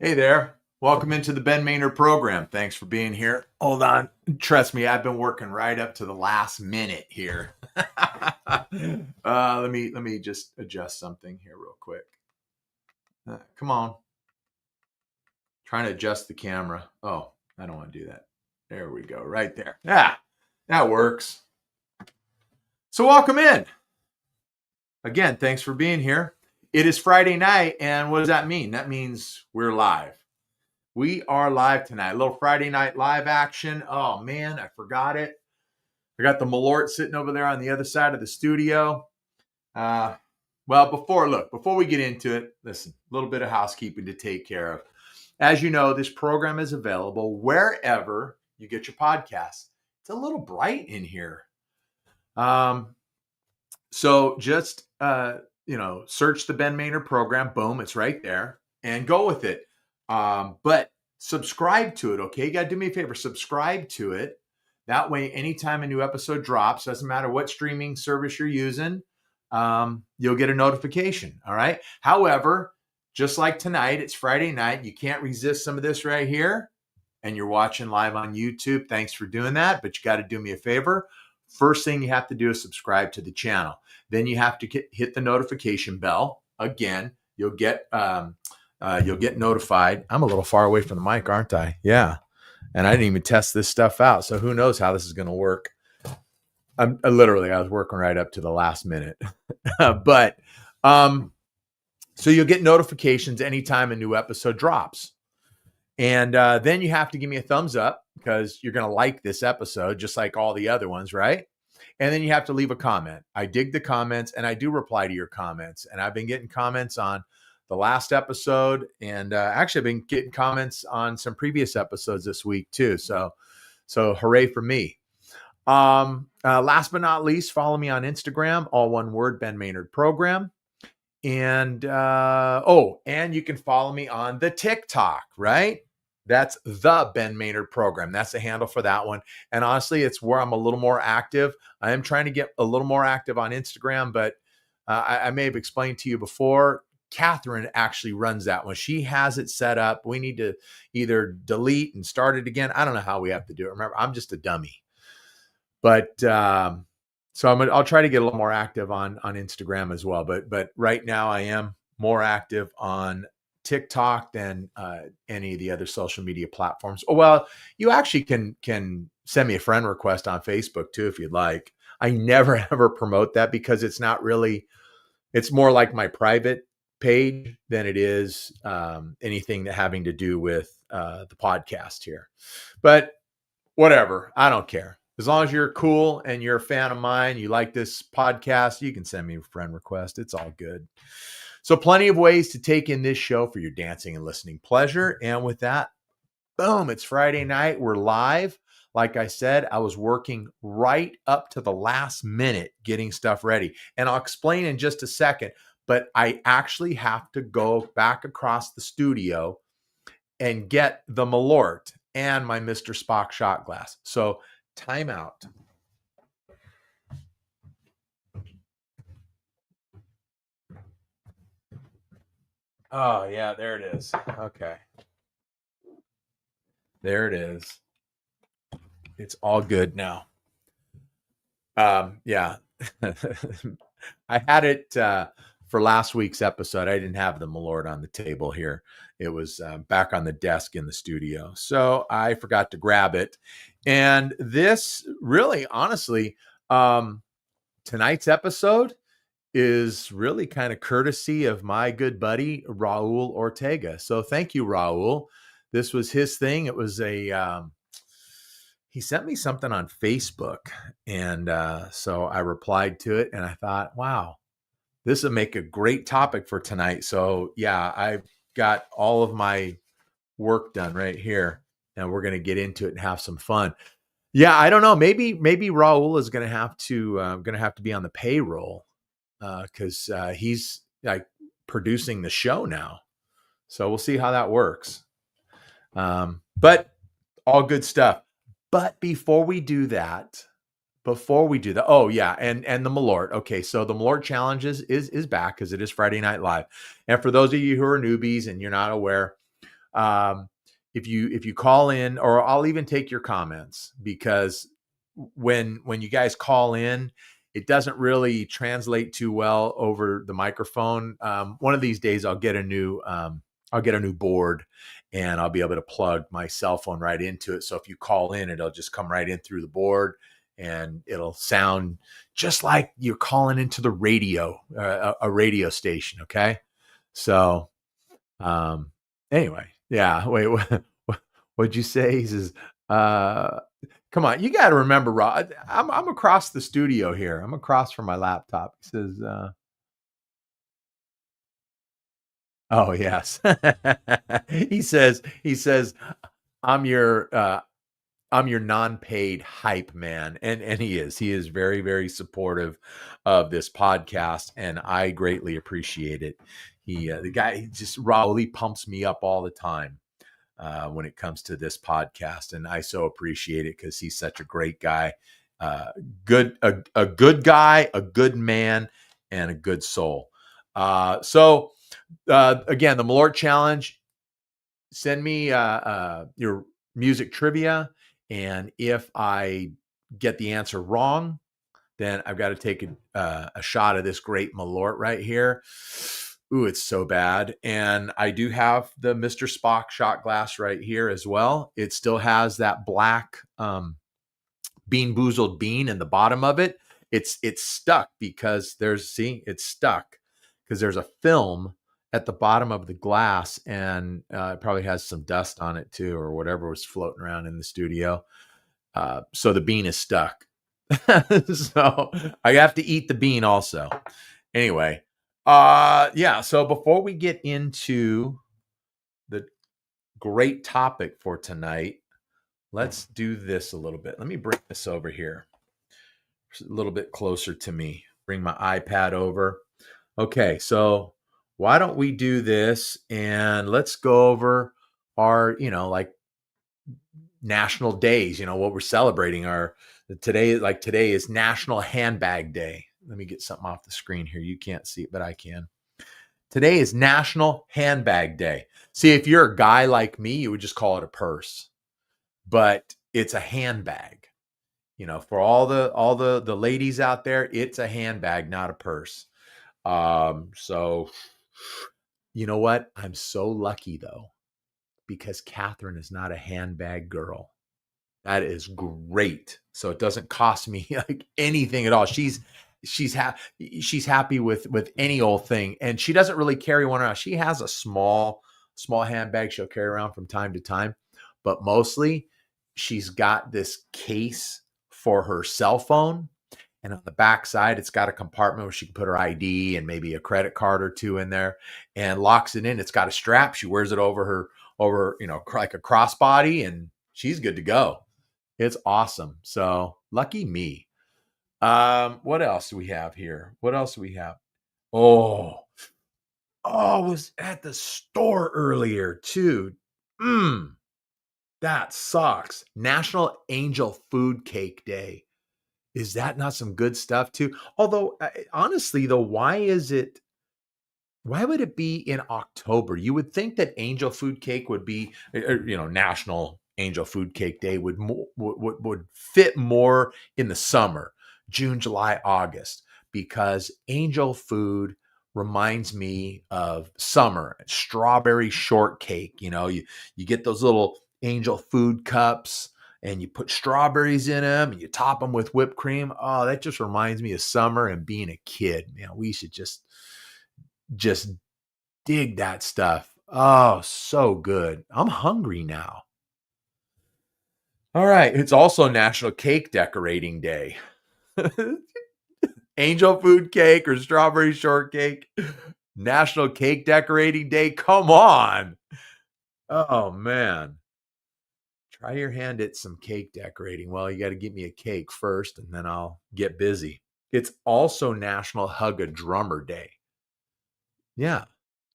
Hey there. Welcome into the Ben Maynard program. Thanks for being here. Hold on. Trust me, I've been working right up to the last minute here. Let me just adjust something here real quick. Come on. Trying to adjust the camera. Oh, I don't want to do that. There we go. Right there. Yeah, that works. So welcome in. Again, thanks for being here. It is Friday night, and what does that mean? That means we're live. We are live tonight. A little Friday night live action. Oh man, I forgot it. I got the Malort sitting over there on the other side of the studio. Before we get into it, listen, a little bit of housekeeping to take care of. As you know, this program is available wherever you get your podcasts. It's a little bright in here. So just search the Ben Maynard program. Boom, it's right there, and go with it. But subscribe to it, okay? You got to do me a favor. Subscribe to it. That way, anytime a new episode drops, doesn't matter what streaming service you're using, you'll get a notification, all right? However, just like tonight, it's Friday night. You can't resist some of this right here, and you're watching live on YouTube. Thanks for doing that, but you got to do me a favor. First thing you have to do is subscribe to the channel. Then you have to hit the notification bell. Again, you'll get notified. I'm a little far away from the mic, aren't I? Yeah. And I didn't even test this stuff out. So who knows how this is going to work. I was working right up to the last minute. So you'll get notifications anytime a new episode drops. And then you have to give me a thumbs up because you're going to like this episode, just like all the other ones, right? And then you have to leave a comment. I dig the comments, and I do reply to your comments. And I've been getting comments on the last episode, and actually I've been getting comments on some previous episodes this week too. So hooray for me. Last but not least, follow me on Instagram, all one word, Ben Maynard Program. And and you can follow me on the TikTok, right? That's the Ben Maynard Program. That's the handle for that one. And honestly, it's where I'm a little more active. I am trying to get a little more active on Instagram, but I may have explained to you before, Catherine actually runs that one. She has it set up. We need to either delete and start it again. I don't know how we have to do it. Remember, I'm just a dummy. But so I'll try to get a little more active on Instagram as well. But right now I am more active on TikTok than any of the other social media platforms. Oh, well, you actually can send me a friend request on Facebook too, if you'd like. I never ever promote that because it's not really, it's more like my private page than it is anything having to do with the podcast here. But whatever, I don't care. As long as you're cool and you're a fan of mine, you like this podcast, you can send me a friend request. It's all good. So plenty of ways to take in this show for your dancing and listening pleasure. And with that, boom, it's Friday night. We're live. Like I said, I was working right up to the last minute getting stuff ready. And I'll explain in just a second, but I actually have to go back across the studio and get the Malort and my Mr. Spock shot glass. So time out. Oh, yeah, there it is. Okay. There it is. It's all good now. Yeah. I had it for last week's episode. I didn't have the Malort on the table here. It was back on the desk in the studio. So I forgot to grab it. And this really, honestly, tonight's episode is really kind of courtesy of my good buddy, Raul Ortega. So thank you, Raul. This was his thing. It was he sent me something on Facebook. And so I replied to it and I thought, wow, this would make a great topic for tonight. So yeah, I've got all of my work done right here and we're going to get into it and have some fun. Yeah, I don't know. Maybe Raul is going to have to be on the payroll because he's like producing the show now. So we'll see how that works. But all good stuff. But before we do that, oh yeah, and the Malort. Okay, so the Malort Challenges is back because it is Friday Night Live. And for those of you who are newbies and you're not aware, Um, if you call in, or I'll even take your comments, because when you guys call in, it doesn't really translate too well over the microphone. One of these days I'll get a new board, and I'll be able to plug my cell phone right into it. So if you call in, it'll just come right in through the board, and it'll sound just like you're calling into the radio, a radio station. Okay. So, um, anyway, yeah. Wait, what'd you say? He says, uh, come on, you got to remember, Rod. I'm across the studio here. I'm across from my laptop. He says, "Oh yes." he says, "I'm your I'm your non-paid hype man," and he is very very supportive of this podcast, and I greatly appreciate it. The guy, he just Raul, he pumps me up all the time when it comes to this podcast, and I so appreciate it because he's such a great guy, uh, a good guy, a good man, and a good soul. Again, the Malort Challenge. Send me your music trivia, and if I get the answer wrong, then I've got to take a shot of this great Malort right here. Ooh, it's so bad. And I do have the Mr. Spock shot glass right here as well. It still has that black Bean Boozled bean in the bottom of it. It's stuck because it's stuck because there's a film at the bottom of the glass, and it probably has some dust on it too, or whatever was floating around in the studio. So the bean is stuck. So I have to eat the bean also. Anyway, yeah. So before we get into the great topic for tonight, let's do this a little bit. Let me bring this over here a little bit closer to me. Bring my iPad over. Okay, so why don't we do this, and let's go over our, like national days, what we're celebrating. Today is National Handbag Day. Let me get something off the screen here. You can't see it, but I can. Today is National Handbag Day. See, if you're a guy like me, you would just call it a purse, but it's a handbag. For all the ladies out there, it's a handbag, not a purse. So you know what? I'm so lucky though, because Catherine is not a handbag girl. That is great. So it doesn't cost me like anything at all. She's happy with any old thing, and she doesn't really carry one around. She has a small handbag she'll carry around from time to time, but mostly she's got this case for her cell phone, and on the back side it's got a compartment where she can put her ID and maybe a credit card or two in there, and locks it in. It's got a strap. She wears it over like a crossbody, and she's good to go. It's awesome. So lucky me. What else do we have here? What else do we have? Oh, I was at the store earlier too. That sucks. National Angel Food Cake Day. Is that not some good stuff too? Although, honestly, though, why would it be in October? You would think that Angel Food Cake would be, National Angel Food Cake Day would fit more in the summer, June, July, August, because angel food reminds me of summer. Strawberry shortcake. You get those little angel food cups, and you put strawberries in them, and you top them with whipped cream. Oh, that just reminds me of summer and being a kid. We should just dig that stuff. Oh, so good. I'm hungry now. All right. It's also National Cake Decorating Day. Angel food cake or strawberry shortcake. National Cake Decorating Day. Come on. Oh, man. Try your hand at some cake decorating. Well, you got to get me a cake first, and then I'll get busy. It's also National Hug a Drummer Day. Yeah.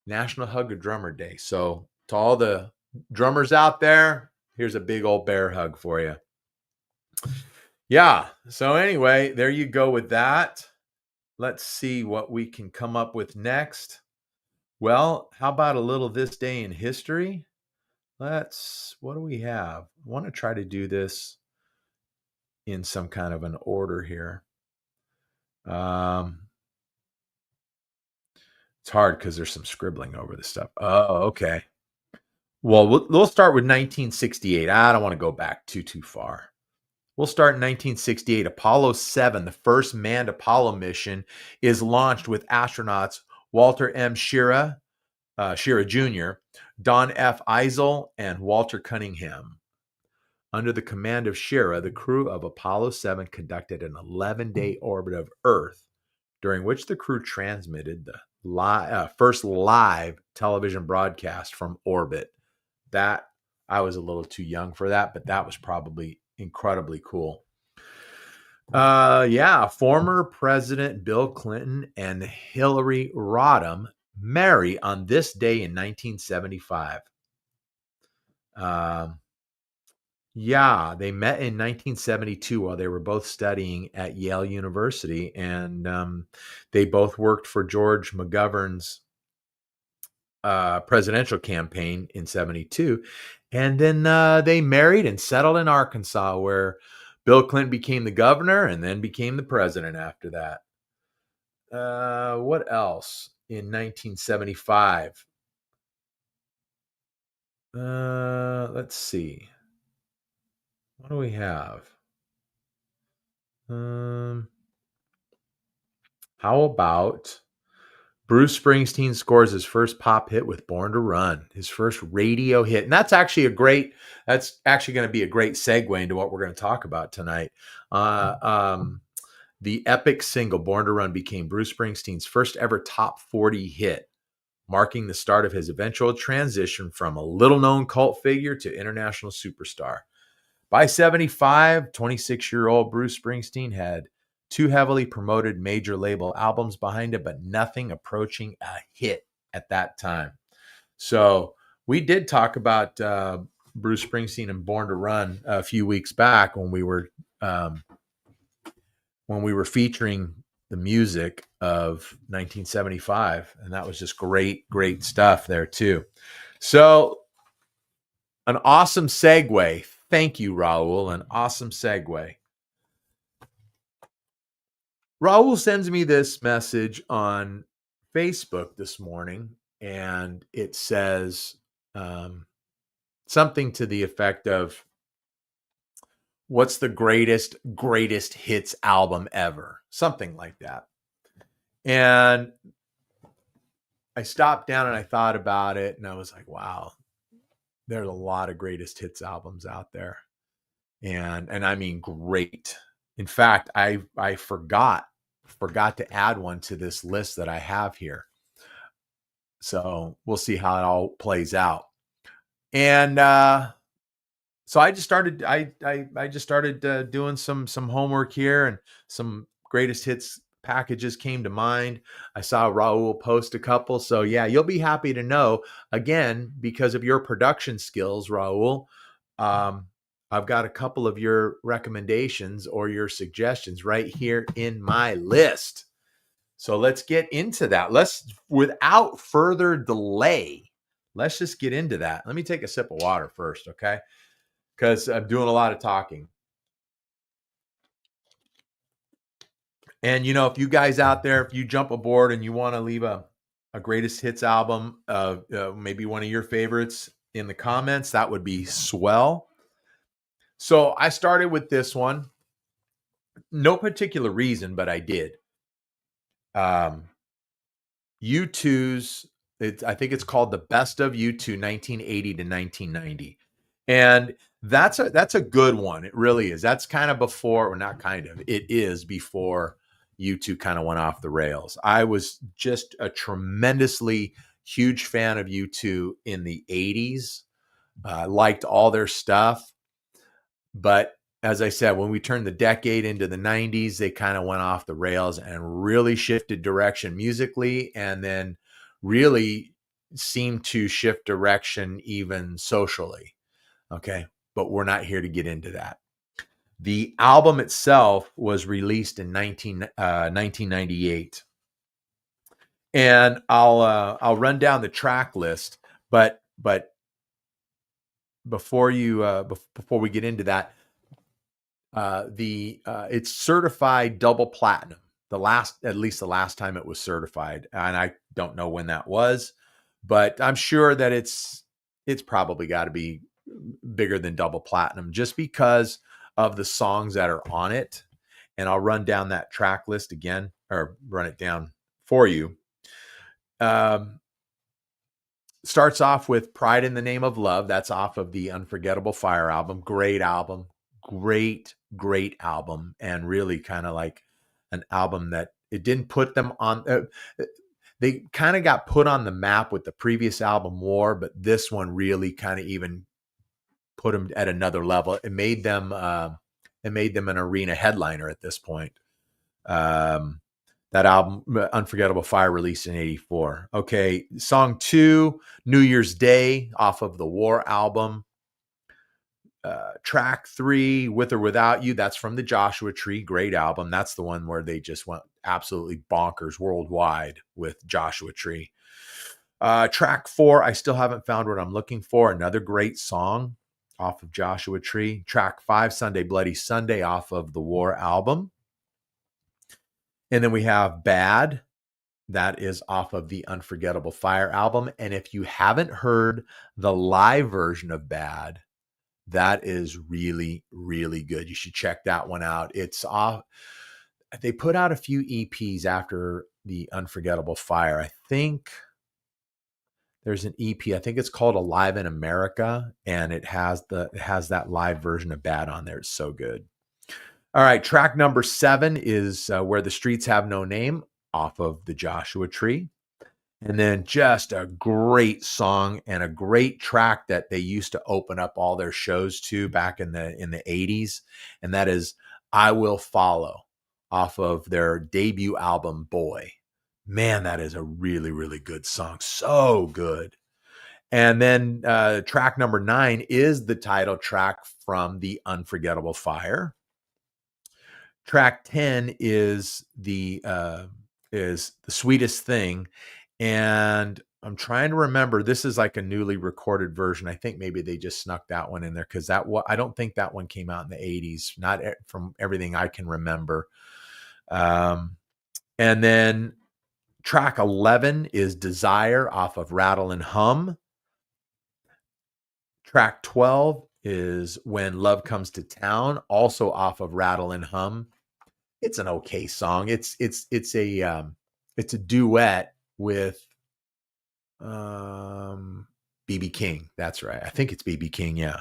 National Hug a Drummer Day. So to all the drummers out there, here's a big old bear hug for you. Yeah. So anyway, there you go with that. Let's see what we can come up with next. Well, how about a little this day in history? what do we have? I want to try to do this in some kind of an order here. It's hard because there's some scribbling over this stuff. Oh, okay. Well, we'll start with 1968. I don't want to go back too far. We'll start in 1968. Apollo 7, the first manned Apollo mission, is launched with astronauts Walter M. Schirra Jr., Don F. Eisel, and Walter Cunningham. Under the command of Schirra, the crew of Apollo 7 conducted an 11-day orbit of Earth, during which the crew transmitted the first live television broadcast from orbit. That, I was a little too young for that, but that was probably incredibly cool. Former President Bill Clinton and Hillary Rodham marry on this day in 1975. They met in 1972 while they were both studying at Yale University, and they both worked for George McGovern's presidential campaign in 72. And then they married and settled in Arkansas, where Bill Clinton became the governor and then became the president after that. What else in 1975? Let's see. What do we have? How about Bruce Springsteen scores his first pop hit with Born to Run, his first radio hit. And that's actually going to be a great segue into what we're going to talk about tonight. The epic single Born to Run became Bruce Springsteen's first ever top 40 hit, marking the start of his eventual transition from a little-known cult figure to international superstar. By 75, 26-year-old Bruce Springsteen had 2 heavily promoted major label albums behind it, but nothing approaching a hit at that time. So we did talk about Bruce Springsteen and Born to Run a few weeks back when we were featuring the music of 1975, and that was just great stuff there too. So an awesome segue. Thank you, Raul. An awesome segue. Raul sends me this message on Facebook this morning, and it says something to the effect of, what's the greatest hits album ever? Something like that. And I stopped down and I thought about it, and I was like, wow, there's a lot of greatest hits albums out there. And I mean great. In fact, I forgot to add one to this list that I have here. So we'll see how it all plays out. And so I just started doing some homework here, and some greatest hits packages came to mind. I saw Raul post a couple. So yeah, you'll be happy to know, again, because of your production skills, Raul, I've got a couple of your recommendations or your suggestions right here in my list. So let's get into that. Without further delay, let's just get into that. Let me take a sip of water first, okay? Because I'm doing a lot of talking. And, if you guys out there, if you jump aboard and you want to leave a greatest hits album, maybe one of your favorites in the comments, that would be swell. So I started with this one. No particular reason, but I did. U2's, I think it's called The Best of U2 1980 to 1990. And that's a good one. It really is. That's kind of before, or not kind of, it is before U2 kind of went off the rails. I was just a tremendously huge fan of U2 in the 80s. Liked all their stuff. But as I said, when we turned the decade into the 90s, they kind of went off the rails and really shifted direction musically, and then really seemed to shift direction even socially. Okay, but we're not here to get into that. The album itself was released in 1998. And I'll run down the track list, but before we get into that, it's certified double platinum. At least the last time it was certified, and I don't know when that was, but I'm sure that it's probably got to be bigger than double platinum just because of the songs that are on it. And I'll run down that track list again, or run it down for you. Starts off with Pride in the Name of Love. That's off of the Unforgettable Fire album. Great album. Great album. And really kind of like an album that it didn't put them on. They kind of got put on the map with the previous album War, but this one really kind of even put them at another level. It made them an arena headliner at this point. That album, Unforgettable Fire, released in 1984. Okay, song 2, New Year's Day, off of the War album. Track 3, With or Without You, that's from the Joshua Tree. Great album. That's the one where they just went absolutely bonkers worldwide with Joshua Tree. Track 4, I Still Haven't Found What I'm Looking For. Another great song off of Joshua Tree. Track 5, Sunday Bloody Sunday, off of the War album. And then we have Bad. That is off of the Unforgettable Fire album. And if you haven't heard the live version of Bad, that is really, really good. You should check that one out. It's off. They put out a few EPs after the Unforgettable Fire. I think there's an EP. I think it's called Alive in America, and it has that live version of Bad on there. It's so good. All right, track number 7 is Where the Streets Have No Name, off of the Joshua Tree. And then just a great song and a great track that they used to open up all their shows to back in the 80s. And that is I Will Follow, off of their debut album, Boy. Man, that is a really, really good song. So good. And then track number 9 is the title track from the Unforgettable Fire. Track 10 is the Sweetest Thing. And I'm trying to remember, this is like a newly recorded version. I think maybe they just snuck that one in there because I don't think that one came out in the 80s, not from everything I can remember. And then track 11 is Desire, off of Rattle and Hum. Track 12 is When Love Comes to Town, also off of Rattle and Hum. It's an okay song. It's a duet with B.B. King. That's right. I think it's B.B. King, yeah.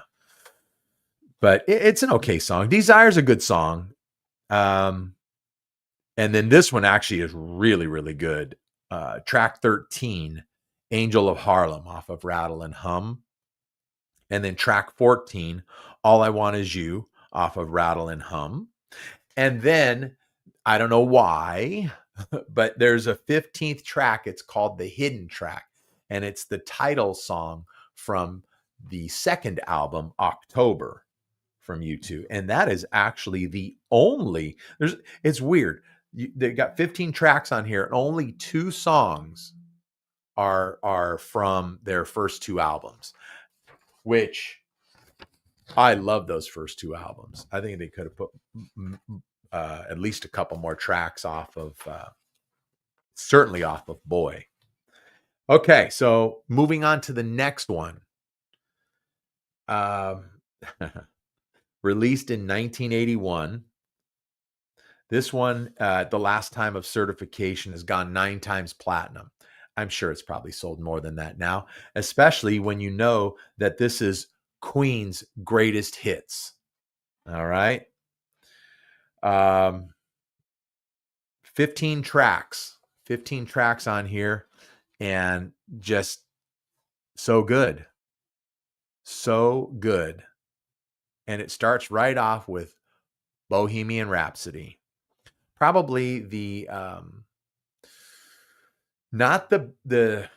But it's an okay song. Desire's a good song. And then this one actually is really, really good. Track 13, Angel of Harlem, off of Rattle and Hum. And then track 14, All I Want Is You, off of Rattle and Hum. And then, I don't know why, but there's a 15th track. It's called The Hidden Track. And it's the title song from the second album, October, from U2. And that is actually the only, it's weird. They got 15 tracks on here, and only 2 songs are from their first 2 albums, which I love those first 2 albums. I think they could have put at least a couple more tracks off of, certainly off of Boy. Okay, so moving on to the next one. Released in 1981. This one, the last time of certification, has gone 9 times platinum. I'm sure it's probably sold more than that now, especially when you know that this is Queen's greatest hits. All right. 15 tracks on here, and just so good. So good. And it starts right off with Bohemian Rhapsody. Probably the not the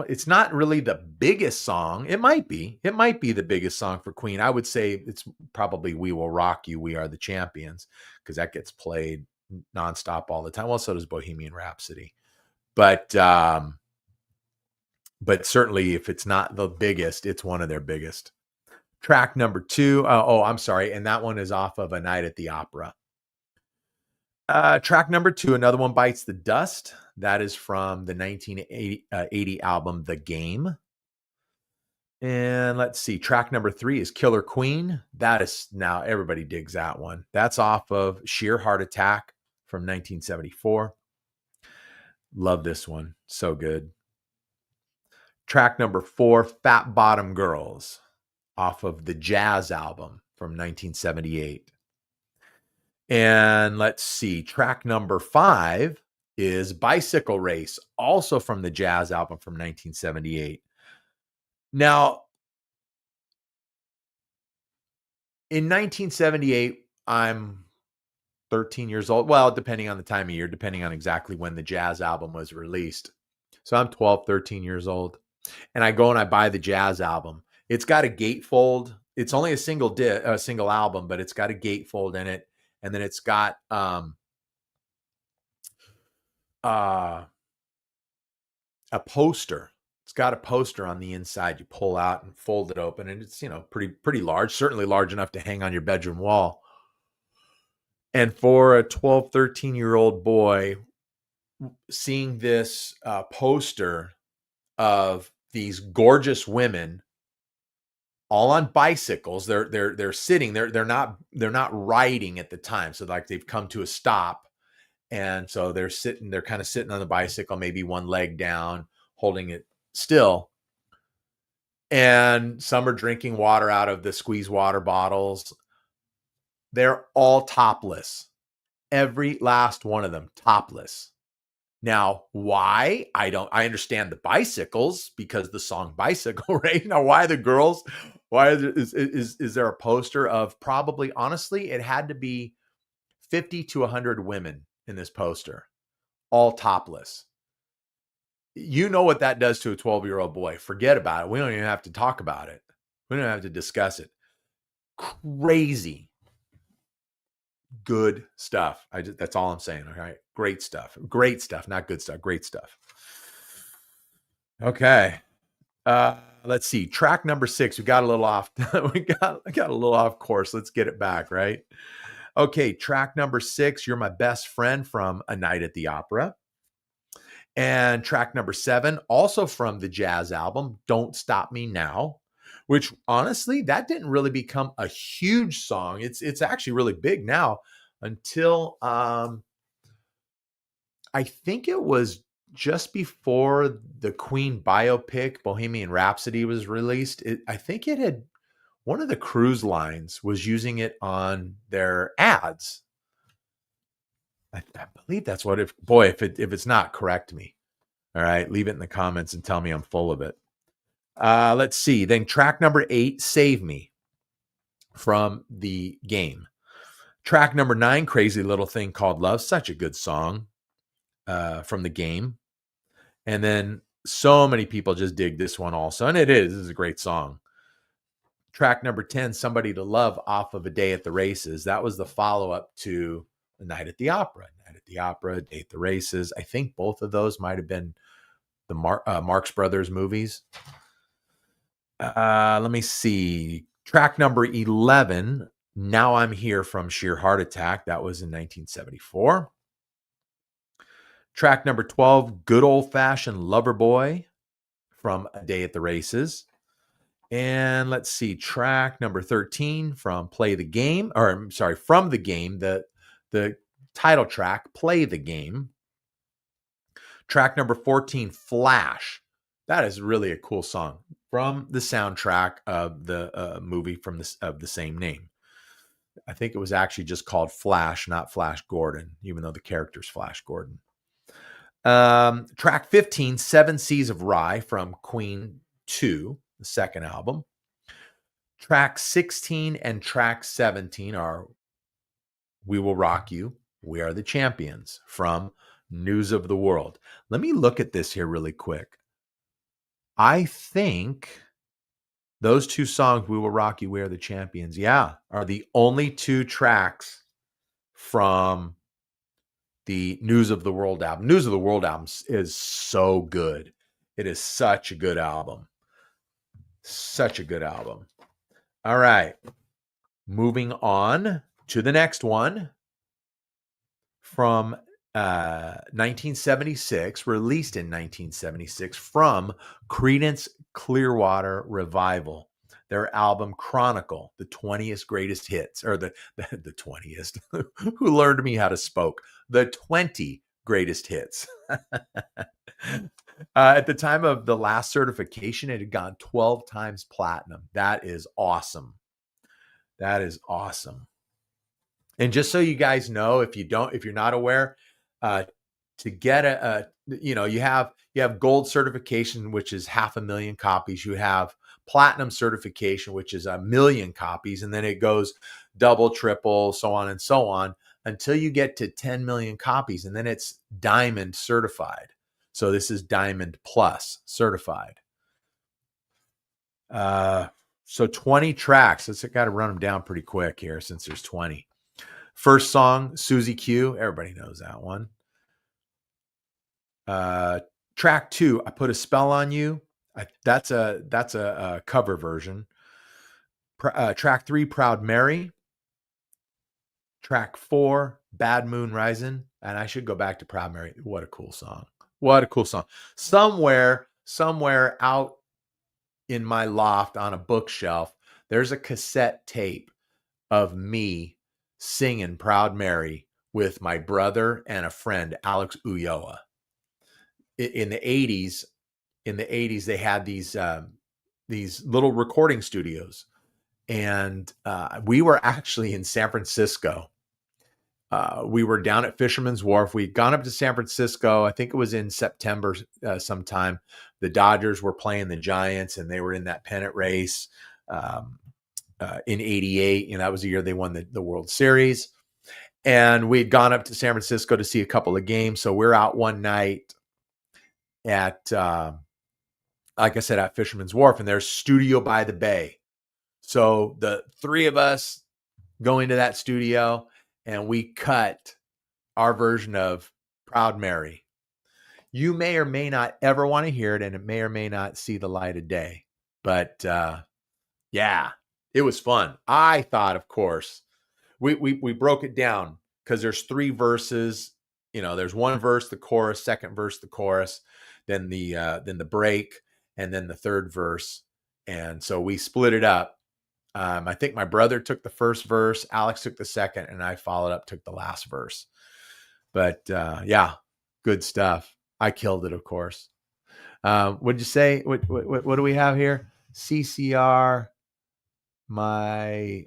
it's not really the biggest song. It might be the biggest song for Queen. I would say it's probably We Will Rock You, We Are the Champions, because that gets played nonstop all the time. Well, so does Bohemian Rhapsody. But but certainly if it's not the biggest, it's one of their biggest. Track number 2, I'm sorry, and that one is off of A Night at the Opera. Track number 2, another one bites the dust. That is from the 1980 album The Game. And let's see, track number 3 is Killer Queen. That is, now everybody digs that one. That's off of Sheer Heart Attack from 1974. Love this one. So good. Track number 4, Fat Bottom Girls, off of the Jazz album from 1978. And let's see, track number 5 is Bicycle Race, also from the Jazz album from 1978. Now, in 1978, I'm 13 years old. Well, depending on the time of year, depending on exactly when the Jazz album was released. So I'm 12, 13 years old. And I go and I buy the Jazz album. It's got a gatefold. It's only a single album, but it's got a gatefold in it. And then it's got a poster. It's got a poster on the inside. You pull out and fold it open, and it's, pretty large, certainly large enough to hang on your bedroom wall. And for a 12, 13-year-old boy, seeing this poster of these gorgeous women all on bicycles, they're sitting, they're not riding at the time, so like they've come to a stop, and so they're kind of sitting on the bicycle, maybe one leg down, holding it still, and some are drinking water out of the squeeze water bottles. They're all topless, every last one of them topless. Now, why? I understand the bicycles, because the song Bicycle, right? Now, why the girls? Why is there a poster of, probably, honestly, it had to be 50 to 100 women in this poster, all topless. You know what that does to a 12-year-old boy. Forget about it. We don't even have to talk about it. We don't have to discuss it. Crazy good stuff. That's all I'm saying. All right. Great stuff. Great stuff. Not good stuff. Great stuff. Okay. Let's see. Track number 6. We got a little off. we got a little off course. Let's get it back, right? Okay. Track number 6, You're My Best Friend, from A Night at the Opera. And track number 7, also from the Jazz album, Don't Stop Me Now, which honestly, that didn't really become a huge song. It's actually really big now, until I think it was just before the Queen biopic Bohemian Rhapsody was released. I think it had, one of the cruise lines was using it on their ads. I believe that's what. If it's not, correct me. All right, leave it in the comments and tell me I'm full of it. Let's see. Then track number 8, Save Me, from The Game. Track number 9, Crazy Little Thing Called Love. Such a good song from The Game. And then so many people just dig this one also. And this is a great song. Track number 10, Somebody to Love, off of A Day at the Races. That was the follow-up to A Night at the Opera. Night at the Opera, Day at the Races. I think both of those might have been the Marx Brothers movies. Let me see. Track number 11, Now I'm Here, from Sheer Heart Attack. That was in 1974. Track number 12, Good Old Fashioned Lover Boy, from A Day at the Races. And let's see, track number 13, from Play the Game, from The Game, the title track, Play the Game. Track number 14, Flash. That is really a cool song, from the soundtrack of the movie of the same name. I think it was actually just called Flash, not Flash Gordon, even though the character's Flash Gordon. Track 15, 7 Seas of Rye, from Queen 2, the second album. Track 16 and track 17 are We Will Rock You, We Are the Champions, from News of the World. Let me look at this here really quick. I think those two songs, We Will Rock You, We Are the Champions, are the only 2 tracks from the News of the World album. News of the World album is so good. It is such a good album. Such a good album. All right. Moving on to the next one from 1976, released in 1976 from Creedence Clearwater Revival. Their album Chronicle, the 20th greatest hits, or the 20th. Who learned me how to spoke? The 20 greatest hits. At the time of the last certification, it had gone 12 times platinum. That is awesome. That is awesome. And just so you guys know, if you're not aware, to get you have gold certification, which is 500,000 copies. You have platinum certification, which is 1,000,000 copies, and then it goes double, triple, so on and so on until you get to 10 million copies, and then it's diamond certified. So this is Diamond Plus certified. So 20 tracks. Let's got to run them down pretty quick here since there's 20. First song, Susie Q. Everybody knows that one. Track 2, I Put a Spell on You. That's a cover version. Track 3, Proud Mary. Track 4, Bad Moon Rising. And I should go back to Proud Mary. What a cool song. What a cool song. Somewhere out in my loft on a bookshelf, there's a cassette tape of me singing Proud Mary with my brother and a friend, Alex Ulloa. In the 80s, they had these little recording studios, and we were actually in San Francisco. We were down at Fisherman's Wharf. We'd gone up to San Francisco. I think it was in September sometime. The Dodgers were playing the Giants, and they were in that pennant race in '88. That was the year they won the World Series. And we'd gone up to San Francisco to see a couple of games. So we're out one night at, like I said, at Fisherman's Wharf, and there's Studio by the Bay. So the three of us go into that studio, and we cut our version of Proud Mary. You may or may not ever want to hear it, and it may or may not see the light of day. But yeah, it was fun. I thought, of course, we broke it down because there's 3 verses. There's one verse, the chorus, second verse, the chorus, then the break, and then the third verse. And so we split it up. I think my brother took the first verse, Alex took the second, and I followed up, took the last verse. But yeah, good stuff. I killed it, of course. What'd you say? What do we have here? CCR, my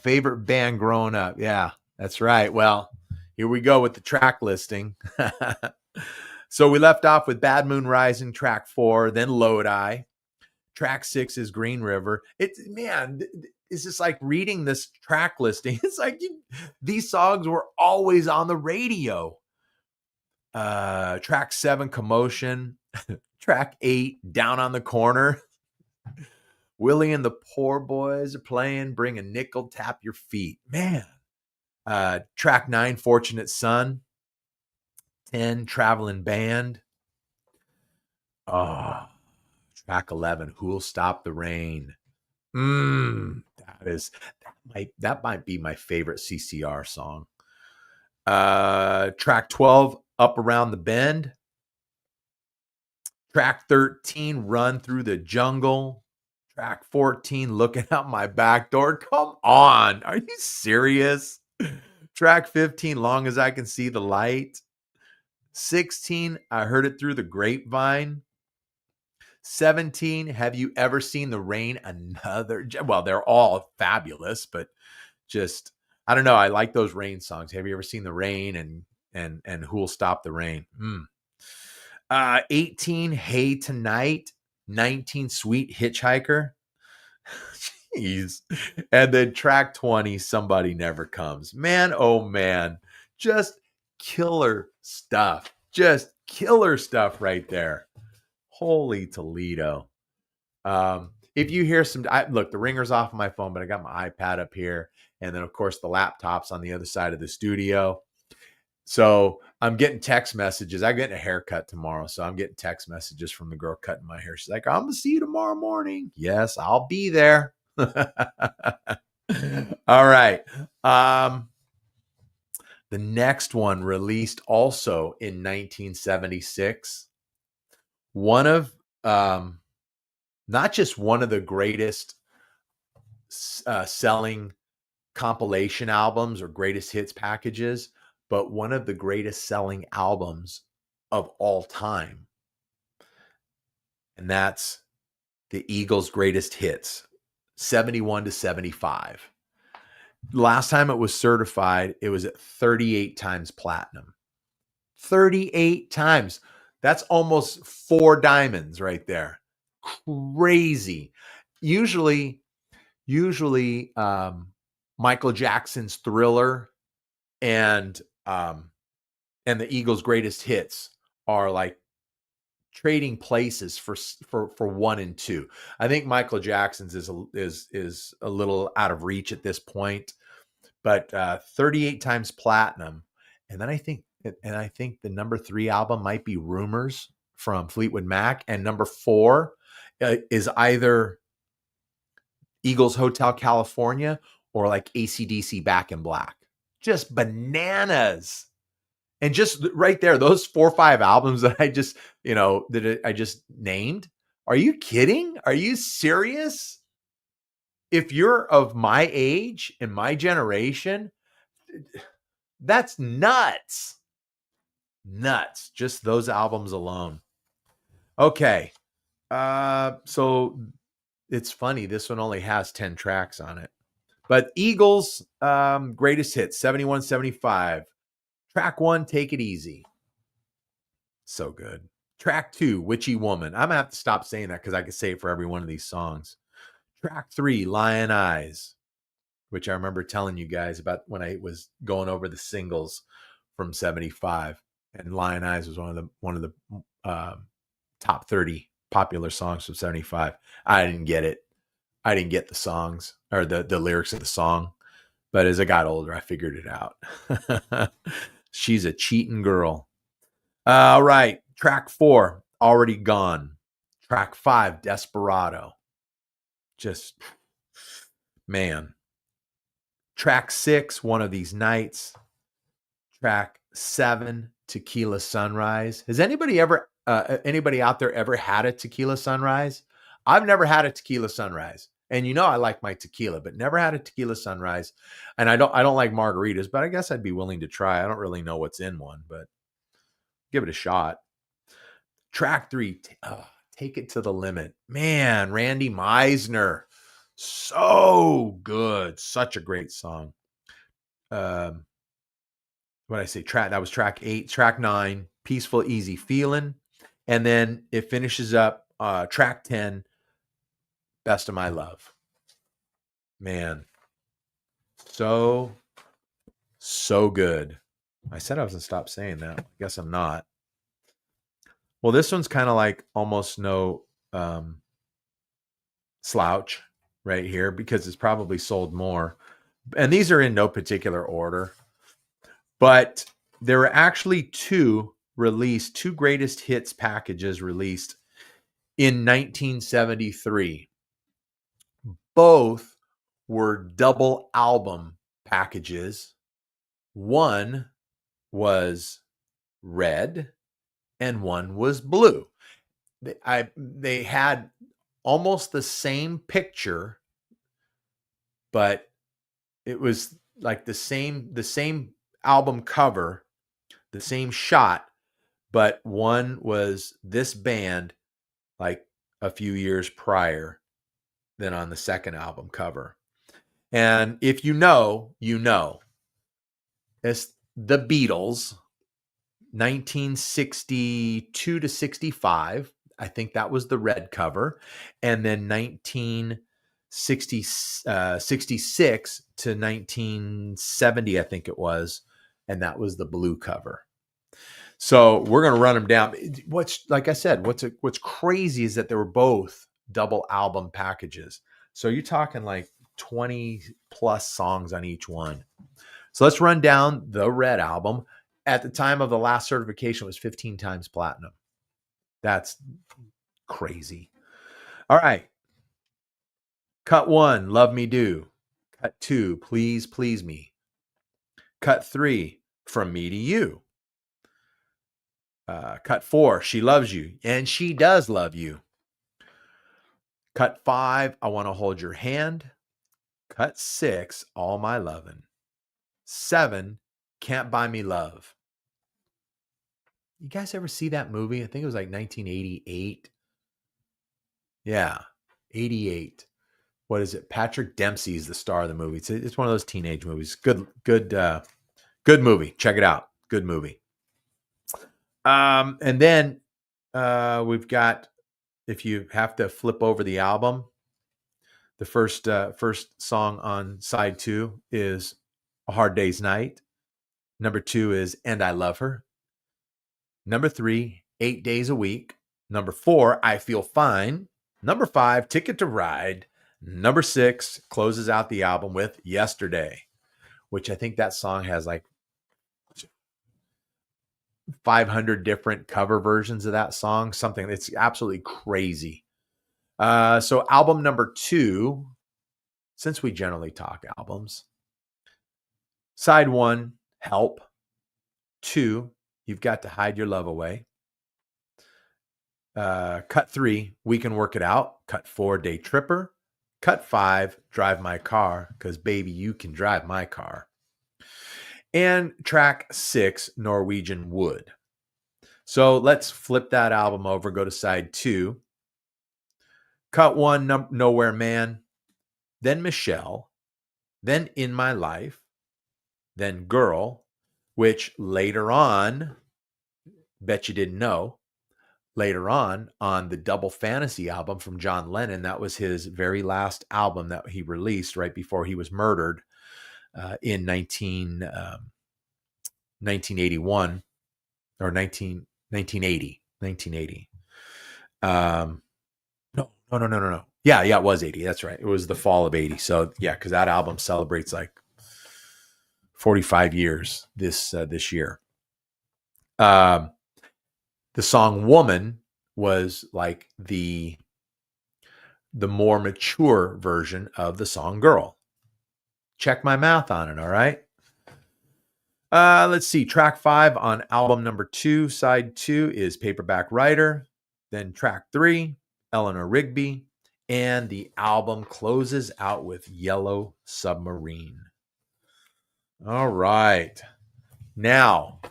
favorite band growing up. Yeah, that's right. Well, here we go with the track listing. So we left off with Bad Moon Rising, track 4, then Lodi. Track 6 is Green River. It's just like reading this track listing. It's like these songs were always on the radio. Track 7, Commotion. Track 8, Down on the Corner. Willie and the Poor Boys are playing Bring a Nickel, Tap Your Feet. Man. Track 9, Fortunate Son. 10, Traveling Band. Oh, track 11, Who'll Stop the Rain. That might be my favorite CCR song. Track 12, Up Around the Bend. Track 13, Run Through the Jungle. Track 14, Looking Out My Back Door. Come on. Are you serious? Track 15, Long as I Can See the Light. 16, I Heard It Through the Grapevine. 17, Have You Ever Seen the Rain? Well, they're all fabulous, but just, I don't know. I like those rain songs. Have you ever seen the rain and Who'll Stop the Rain? 18, Hey Tonight. 19, Sweet Hitchhiker. Jeez. And then track 20, Somebody Never Comes. Man, oh man. Just killer stuff. Just killer stuff right there. Holy Toledo. If you hear look, the ringer's off my phone, but I got my iPad up here. And then, of course, the laptop's on the other side of the studio. So I'm getting text messages. I'm getting a haircut tomorrow, so I'm getting text messages from the girl cutting my hair. She's like, I'm gonna see you tomorrow morning. Yes, I'll be there. All right. The next one released also in 1976. One of not just one of the greatest selling compilation albums or greatest hits packages, but one of the greatest selling albums of all time. And that's the Eagles' greatest hits, 71 to 75. Last time it was certified, it was at 38 times platinum. 38 times. That's almost 4 diamonds right there. Crazy. Usually Michael Jackson's Thriller and the Eagles' greatest hits are like trading places for 1 and 2. I think Michael Jackson's is a little out of reach at this point, but 38 times platinum. And then I think the number 3 album might be Rumors from Fleetwood Mac, and number 4 is either Eagles Hotel California or like AC/DC Back in Black. Just bananas. And just right there, those 4 or 5 albums that I just named. Are you kidding? Are you serious? If you're of my age and my generation, that's nuts. Nuts. Just those albums alone. Okay. So it's funny. This one only has 10 tracks on it. But Eagles, greatest hits, 71, 75. Track 1, Take It Easy. So good. Track 2, Witchy Woman. I'm going to have to stop saying that because I could say it for every one of these songs. Track 3, Lion Eyes, which I remember telling you guys about when I was going over the singles from 75. And Lion Eyes was one of the top 30 popular songs from 75. I didn't get it. I didn't get the songs or the lyrics of the song. But as I got older, I figured it out. She's a cheating girl. All right. Track 4, Already Gone. Track 5, Desperado. Just, man. Track 6, One of These Nights. Track 7, Tequila Sunrise. Has anybody out there ever had a tequila sunrise? I've never had a tequila sunrise. And I like my tequila, but never had a tequila sunrise. And I don't like margaritas, but I guess I'd be willing to try. I don't really know what's in one, but give it a shot. Track 3, Take It to the Limit. Man, Randy Meisner. So good. Such a great song. What did I say? That was track 8. Track 9, Peaceful Easy Feeling. And then it finishes up track 10, Best of My Love. Man, so good. I said I was going to stop saying that. I guess I'm not. Well, this one's kind of like almost no slouch right here because it's probably sold more. And these are in no particular order. But there were actually 2 greatest hits packages released in 1973. Both were double album packages. One was red and one was blue. They had almost the same picture, but it was like the same album cover, the same shot, but one was this band like a few years prior than on the second album cover. And if you know, it's the Beatles, 1962 to 65. I think that was the red cover. And then 1966 to 1970, I think it was. And that was the blue cover. So we're going to run them down. Like I said, what's crazy is that they were both double album packages. So you're talking like 20 plus songs on each one. So let's run down the red album. at the time of the last certification was 15 times platinum. That's crazy. All right. Cut 1, Love Me Do. Cut 2, Please Please Me. Cut 3, From Me to You. Cut 4, She Loves You. And she does love you. Cut 5, I Want to Hold Your Hand. Cut 6, All My Lovin'. 7, Can't Buy Me Love. You guys ever see that movie? I think it was like 1988. Yeah, 88. What is it? Patrick Dempsey is the star of the movie. It's one of those teenage movies. Good movie. Check it out. Good movie. And then we've got, if you have to flip over the album, the first song on side 2 is A Hard Day's Night. Number 2 is And I Love Her. Number 3, 8 Days a Week. Number 4, I Feel Fine. Number 5, Ticket to Ride. Number 6 closes out the album with Yesterday, which I think that song has like 500 different cover versions of that song. Something that's absolutely crazy. So album number 2, since we generally talk albums, side 1, Help. 2, You've Got to Hide Your Love Away. Cut 3, We Can Work It Out. Cut 4, Day Tripper. Cut 5, Drive My Car, because baby, you can drive my car. And track 6, Norwegian Wood. So let's flip that album over, go to side 2. Cut 1, Nowhere Man. Then Michelle. Then In My Life. Then Girl, which later on, bet you didn't know, later on the Double Fantasy album from John Lennon, that was his very last album that he released right before he was murdered in 1981 or 1980. No. Yeah, it was 80. That's right. It was the fall of 80. So yeah, because that album celebrates like 45 years this year. The song Woman was like the more mature version of the song Girl. Check my math on it, all right? Let's see. Track 5 on album number 2, side 2 is Paperback Writer. Then track 3, Eleanor Rigby. And the album closes out with Yellow Submarine. All right. Now,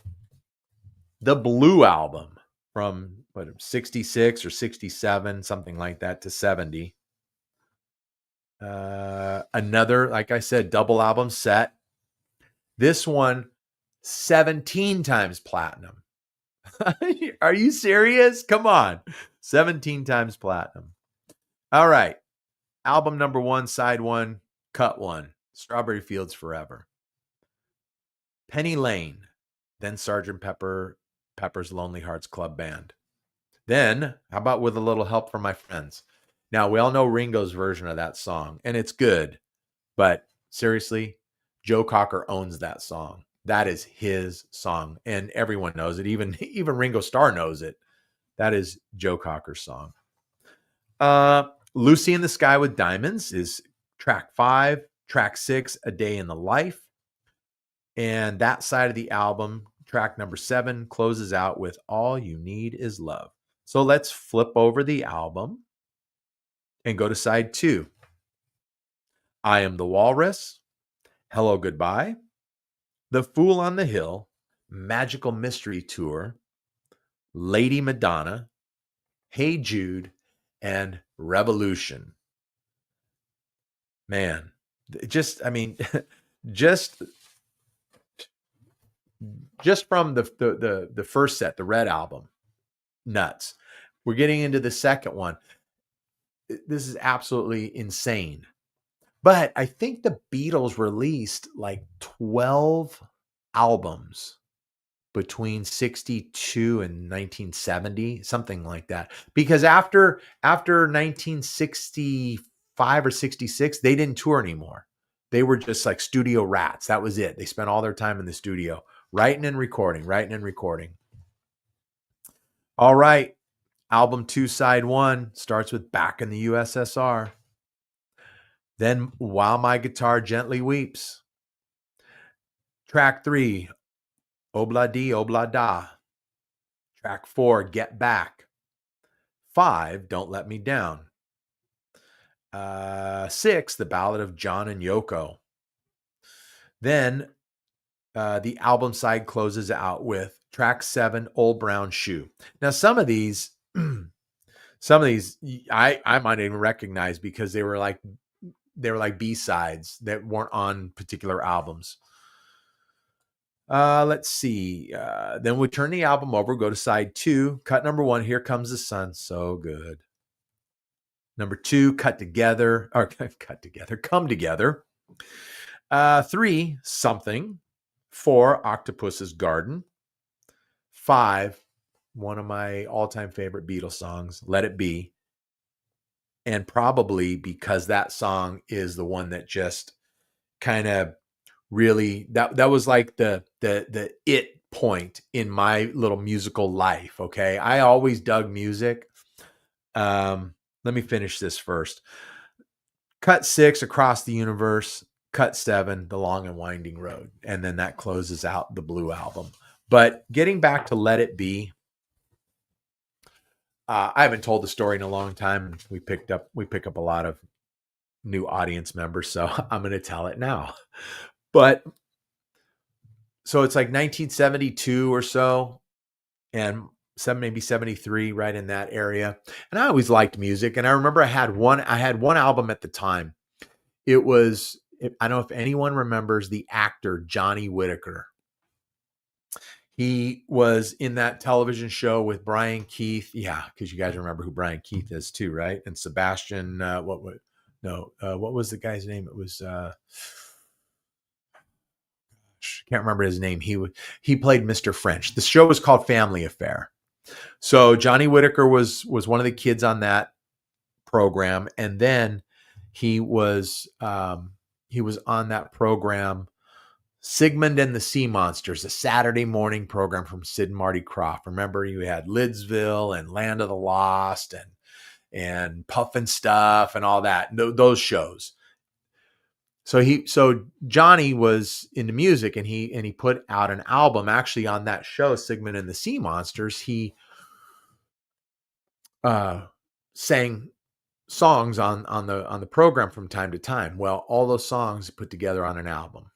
the Blue Album from 66 or 67, something like that, to 70. Another, like I said, double album set. This one, 17 times platinum. Are you serious? Come on. 17 times platinum. All right. Album number 1, side 1, cut 1, Strawberry Fields Forever. Penny Lane, then Sgt. Pepper's Lonely Hearts Club Band. Then, how about With a Little Help from My Friends? Now, we all know Ringo's version of that song, and it's good. But seriously, Joe Cocker owns that song. That is his song, and everyone knows it. Even Ringo Starr knows it. That is Joe Cocker's song. Lucy in the Sky with Diamonds is track 5. Track 6, A Day in the Life. And that side of the album, track number 7, closes out with All You Need Is Love. So let's flip over the album and go to side 2. I Am the Walrus, Hello Goodbye, The Fool on the Hill, Magical Mystery Tour, Lady Madonna, Hey Jude, and Revolution. Man, just from the first set, the Red Album, nuts. We're getting into the second one. This is absolutely insane. But I think the Beatles released like 12 albums between 62 and 1970, something like that. Because after 1965 or 66, they didn't tour anymore. They were just like studio rats. That was it. They spent all their time in the studio Writing and recording, writing and recording. All right. Album 2, side 1 starts with Back in the USSR. Then While My Guitar Gently Weeps. Track 3, Obla Di Obla Da. Track 4, Get Back. 5, Don't Let Me Down. 6, The Ballad of John and Yoko. Then the album side closes out with track 7, Old Brown Shoe. Now, some of these I might even recognize because they were like B-sides that weren't on particular albums. Let's see. Then we turn the album over, go to side 2, cut number 1, Here Comes the Sun. So good. Number 2, Come Together. 3, Something. 4, Octopus's Garden. 5, one of my all-time favorite Beatles songs, Let It Be. And probably because that song is the one that just kind of really, that was like the it point in my little musical life. Okay. I always dug music. Let me finish this first. Cut 6, Across the Universe. Cut 7, The Long and Winding Road. And then that closes out the Blue Album. But getting back to Let It Be, I haven't told the story in a long time. We pick up a lot of new audience members, so I'm going to tell it now. But so it's like 1972 or so, and maybe 73, right in that area. And I always liked music. And I remember I had one album at the time. It was, I don't know if anyone remembers the actor Johnny Whitaker. He was in that television show with Brian Keith. Yeah, because you guys remember who Brian Keith is too, right? And Sebastian, what was the guy's name? It was, can't remember his name. He played Mr. French. The show was called Family Affair. So Johnny Whitaker was one of the kids on that program, and then he was on that program, Sigmund and the Sea Monsters, a Saturday morning program from Sid and Marty Krofft. Remember, you had Lidsville and Land of the Lost and Puffin Stuff and all that. Those shows. So Johnny was into music, and he put out an album actually on that show, Sigmund and the Sea Monsters. He sang songs on the program from time to time. Well, all those songs put together on an album.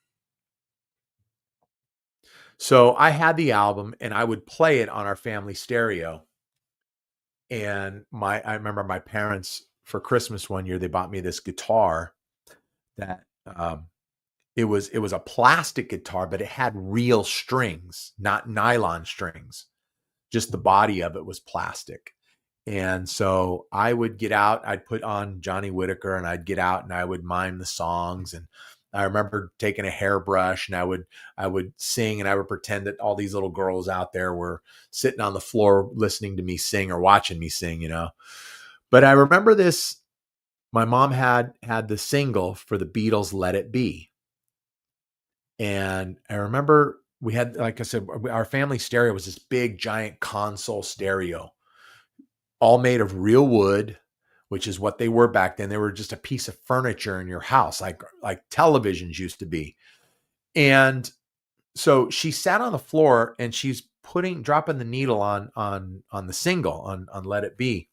So I had the album, and I would play it on our family stereo. And I remember my parents, for Christmas one year, they bought me this guitar that it was a plastic guitar, but it had real strings, not nylon strings. Just the body of it was plastic. And so I would get out, I'd put on Johnny Whitaker, and I'd get out and I would mime the songs. And I remember taking a hairbrush, and I would sing, and I would pretend that all these little girls out there were sitting on the floor listening to me sing or watching me sing, you know. But I remember this, my mom had the single for the Beatles, Let It Be. And I remember we had, like I said, our family stereo was this big giant console stereo, all made of real wood, which is what they were back then. They were just a piece of furniture in your house, like televisions used to be. And so she sat on the floor, and she's dropping the needle on the single on Let It Be.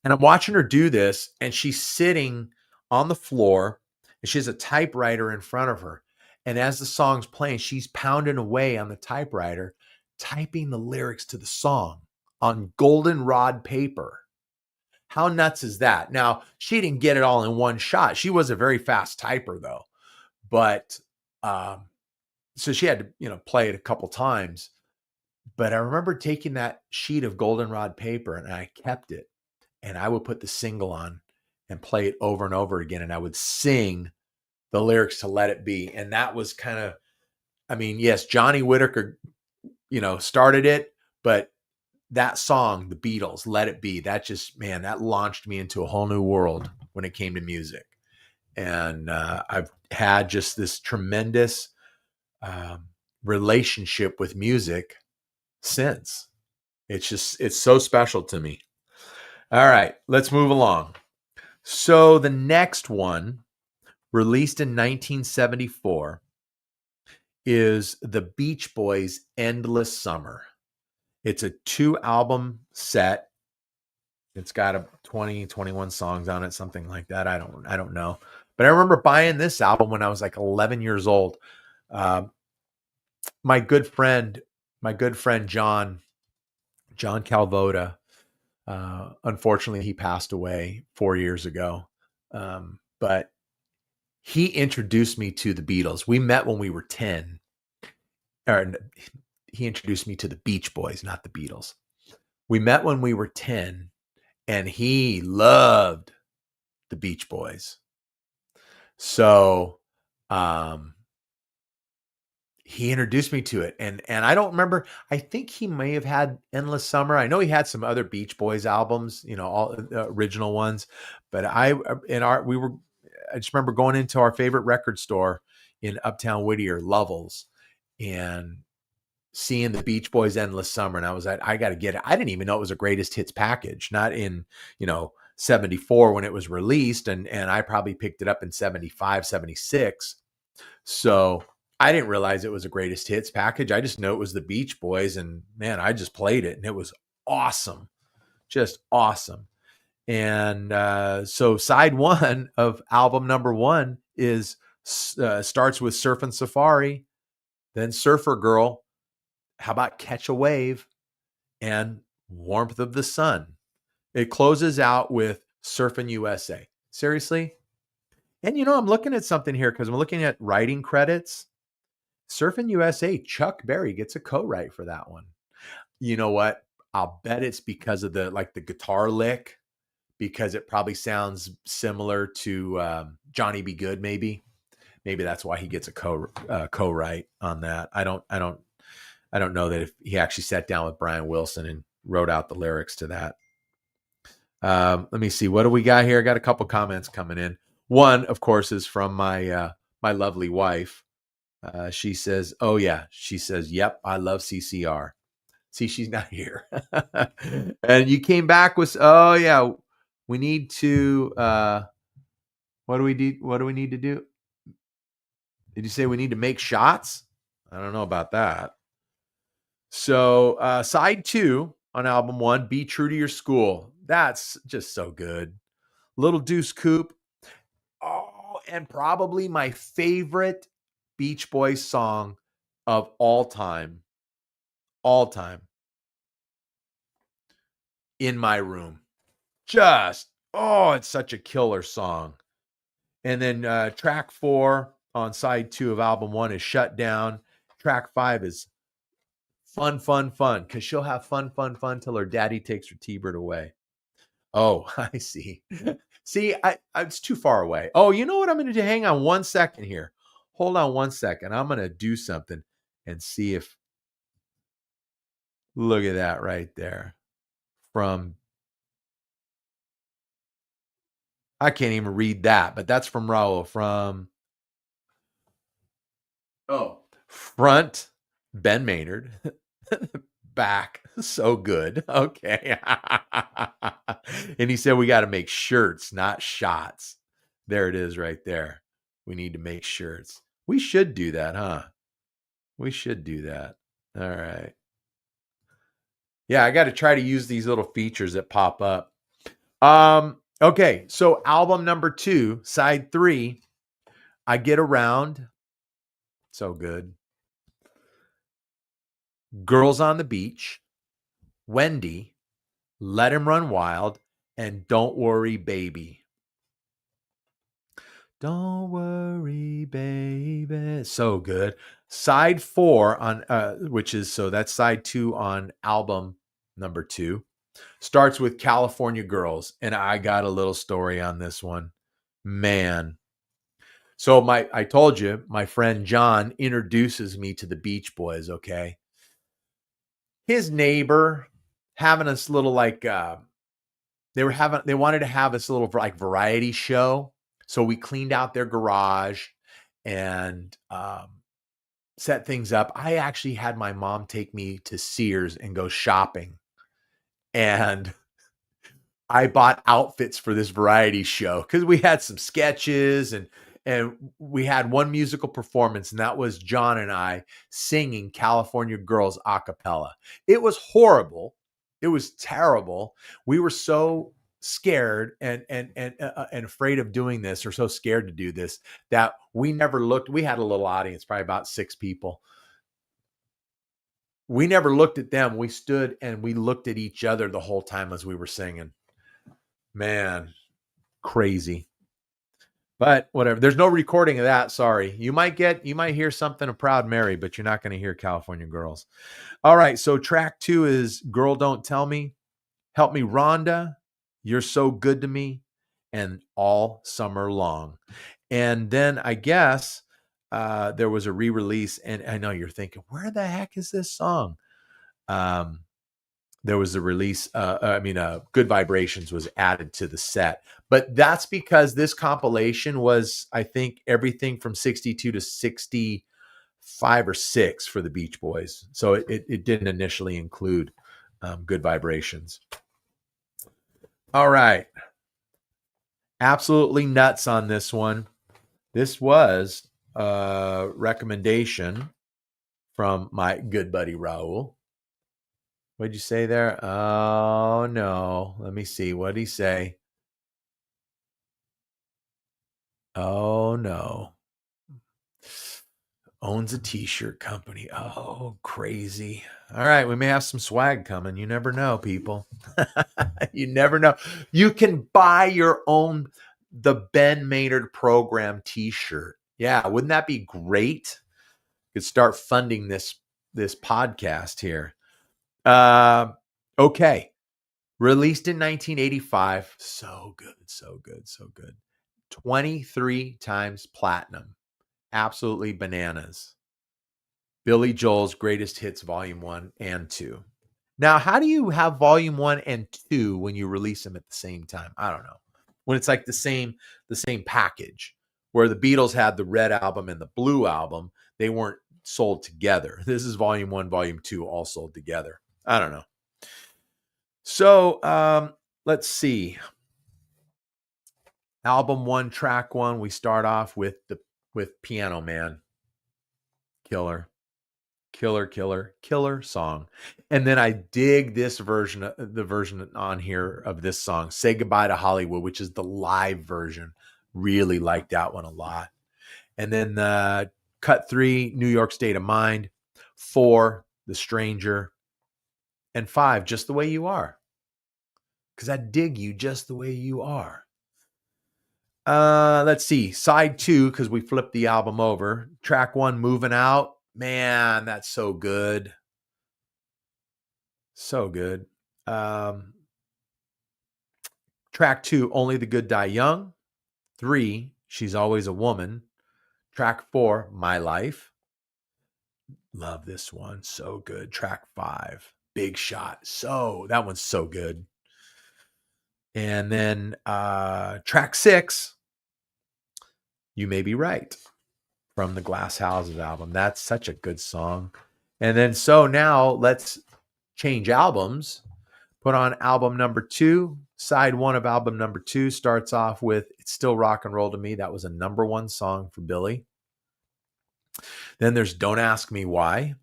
And I'm watching her do this, and she's sitting on the floor, and she has a typewriter in front of her. And as the song's playing, she's pounding away on the typewriter, typing the lyrics to the song on goldenrod paper. How nuts is that? Now, she didn't get it all in one shot. She was a very fast typer, though. But so she had to, play it a couple times. But I remember taking that sheet of goldenrod paper, and I kept it. And I would put the single on and play it over and over again. And I would sing the lyrics to Let It Be. And that was kind of, yes, Johnny Whitaker, started it, but that song, the Beatles, Let It Be, that just, that launched me into a whole new world when it came to music. And I've had just this tremendous relationship with music since. It's so special to me. All right, let's move along. So the next one, released in 1974, is the Beach Boys' Endless Summer. It's a 2-album set. It's got 21 songs on it, something like that. I don't know. But I remember buying this album when I was like 11 years old. My good friend John Calvoda, unfortunately, he passed away 4 years ago. But he introduced me to the Beatles. We met when we were 10. Or he introduced me to the Beach Boys, not the Beatles. We met when we were 10, and he loved the Beach Boys. So he introduced me to it. And I don't remember. I think he may have had Endless Summer. I know he had some other Beach Boys albums, all original ones. But I just remember going into our favorite record store in Uptown Whittier, Lovell's, and seeing the Beach Boys' Endless Summer. And I was like, I got to get it. I didn't even know it was a greatest hits package, not in, 74 when it was released. And I probably picked it up in 75, 76. So I didn't realize it was a greatest hits package. I just know it was the Beach Boys, and man, I just played it and it was awesome. Just awesome. And so side one of album number one starts with Surfin' Safari, then Surfer Girl. How about Catch a Wave and Warmth of the Sun? It closes out with Surfin' USA. Seriously? And I'm looking at something here because I'm looking at writing credits. Surfin' USA, Chuck Berry gets a co-write for that one. You know what? I'll bet it's because of the guitar lick, because it probably sounds similar to Johnny Be Good. Maybe that's why he gets a co-write on that. I don't know that if he actually sat down with Brian Wilson and wrote out the lyrics to that. Let me see. What do we got here? I got a couple comments coming in. One, of course, is from my lovely wife. She says, "Oh yeah." She says, "Yep, I love CCR." See, she's not here. And you came back with, "Oh yeah, we need to." What do we do? What do we need to do? Did you say we need to make shots? I don't know about that. So side 2 on album 1, Be True to Your School. That's just so good. Little Deuce Coupe. Oh, and probably my favorite Beach Boys song of all time. All time. In My Room. It's such a killer song. And then track 4 on side 2 of album 1 is Shut Down. Track 5 is Fun, because she'll have fun till her daddy takes her T-bird away. Oh, I see. See, it's too far away. Oh, you know what I'm going to do? Hang on 1 second here. Hold on 1 second. I'm going to do something and see if, look at that right there. I can't even read that, but that's from Raul. Front, Ben Maynard. Back, so good. Okay. And he said we got to make shirts, not shots. There it is right there. We need to make shirts. We should do that, huh? We should do that. All right. Yeah, I got to try to use these little features that pop up. Okay, so album number 2, side 3, I Get Around. So good. Girls on the Beach, Wendy, Let Him Run Wild, and Don't Worry, Baby. Don't worry, baby. So good. Side 4 on that's side 2 on album number 2. Starts with California Girls, and I got a little story on this one. Man. So I told you, my friend John introduces me to the Beach Boys, okay? His neighbor having this little they wanted to have this little variety show. So we cleaned out their garage and set things up. I actually had my mom take me to Sears and go shopping. And I bought outfits for this variety show because we had some sketches and we had one musical performance, and that was John and I singing California Girls a cappella. It was horrible. It was terrible. We were so scared and afraid of doing this, or so scared to do this, that we never looked. We had a little audience, probably about 6 people. We never looked at them. We stood and we looked at each other the whole time as we were singing. Man, crazy. But whatever. There's no recording of that. Sorry. You might hear something of Proud Mary, but you're not going to hear California Girls. All right. So track 2 is Girl Don't Tell Me, Help Me Rhonda, You're So Good to Me, and All Summer Long. And then I guess there was a re-release, and I know you're thinking, where the heck is this song? There was a release. Good Vibrations was added to the set, but that's because this compilation was, I think, everything from 62 to 65 or 6 for the Beach Boys. So it didn't initially include Good Vibrations. All right. Absolutely nuts on this one. This was a recommendation from my good buddy Raul. What'd you say there? Oh, no. Let me see. What'd he say? Oh, no. Owns a t-shirt company. Oh, crazy. All right. We may have some swag coming. You never know, people. You never know. You can buy your own, the Ben Maynard program t-shirt. Yeah. Wouldn't that be great? You could start funding this podcast here. Okay. Released in 1985. So good, so good, so good. 23 times platinum. Absolutely bananas. Billy Joel's Greatest Hits Volume 1 and 2. Now, how do you have Volume 1 and 2 when you release them at the same time? I don't know. When it's like the same package, where the Beatles had the red album and the blue album, they weren't sold together. This is Volume 1, Volume 2, all sold together. I don't know. So let's see. Album 1, track 1. We start off with Piano Man. Killer song. And then I dig this version, the version on here of this song, Say Goodbye to Hollywood, which is the live version. Really like that one a lot. And then cut 3, New York State of Mind. 4, The Stranger. And 5, Just the Way You Are. Because I dig you just the way you are. Let's see. Side 2, because we flipped the album over. Track 1, Moving Out. Man, that's so good. So good. Track 2, Only the Good Die Young. 3, She's Always a Woman. Track 4, My Life. Love this one. So good. Track 5, Big Shot. So that one's so good. And then track 6, You May Be Right, from the Glass Houses album. That's such a good song. And then so now let's change albums. Put on album number 2. Side 1 of album number 2 starts off with It's Still Rock and Roll to Me. That was a number 1 song for Billy. Then there's Don't Ask Me Why.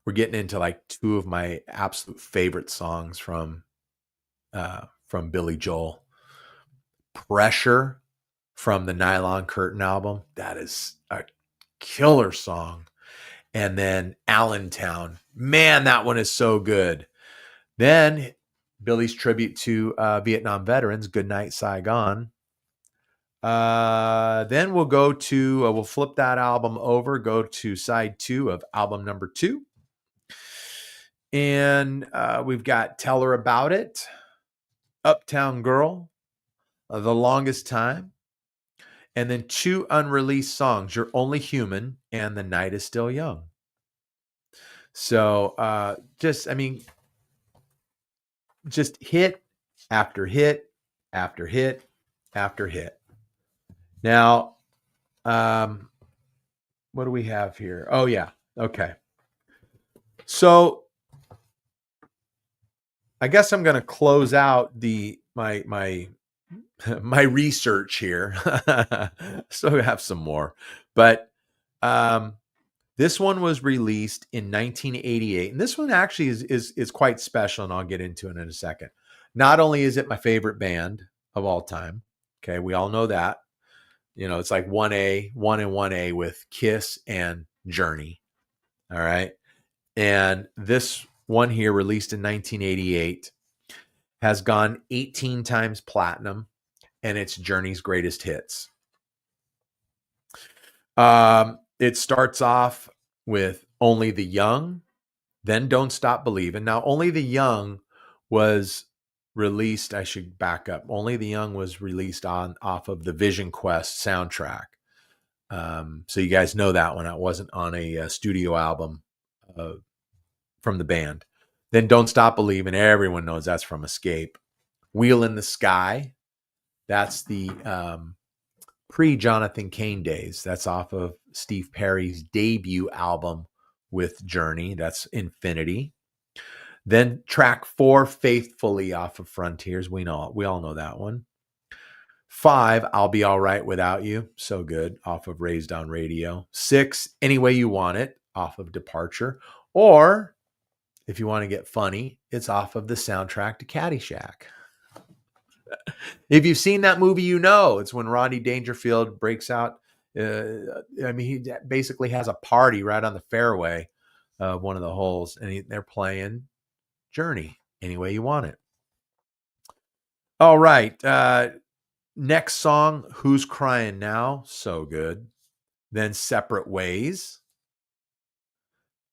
We're getting into like 2 of my absolute favorite songs from Billy Joel. Pressure from the Nylon Curtain album. That is a killer song. And then Allentown. Man, that one is so good. Then Billy's tribute to Vietnam veterans, Goodnight Saigon. Then we'll go to, we'll flip that album over, go to side 2 of album number 2. And we've got Tell Her About It, Uptown Girl, The Longest Time, and then 2 unreleased songs, You're Only Human and The Night Is Still Young. So just hit after hit after hit after hit. Now, what do we have here? Oh yeah. Okay. So I guess I'm going to close out my my research here. So I have some more, but this one was released in 1988, and this one actually is quite special, and I'll get into it in a second. Not only is it my favorite band of all time, okay, we all know that. You know, it's like 1A, 1A with Kiss and Journey. All right. And this one here, released in 1988, has gone 18 times platinum, and it's Journey's greatest hits. It starts off with Only the Young, then Don't Stop Believin'. Now, Only the Young was released, I should back up. Only the Young was released off of the Vision Quest soundtrack. So you guys know that one. It wasn't on a studio album from the band. Then Don't Stop Believin', everyone knows that's from Escape. Wheel in the Sky, that's the pre-Jonathan Cain days. That's off of Steve Perry's debut album with Journey. That's Infinity. Then track 4, Faithfully, off of Frontiers. We all know that one. 5, I'll Be All Right Without You. So good, off of Raised on Radio. 6, Any Way You Want It, off of Departure. Or, if you want to get funny, it's off of the soundtrack to Caddyshack. If you've seen that movie, you know it's when Rodney Dangerfield breaks out. He basically has a party right on the fairway of one of the holes, and they're playing Journey, Any Way You Want It. All right. Next song, Who's Crying Now? So good. Then Separate Ways.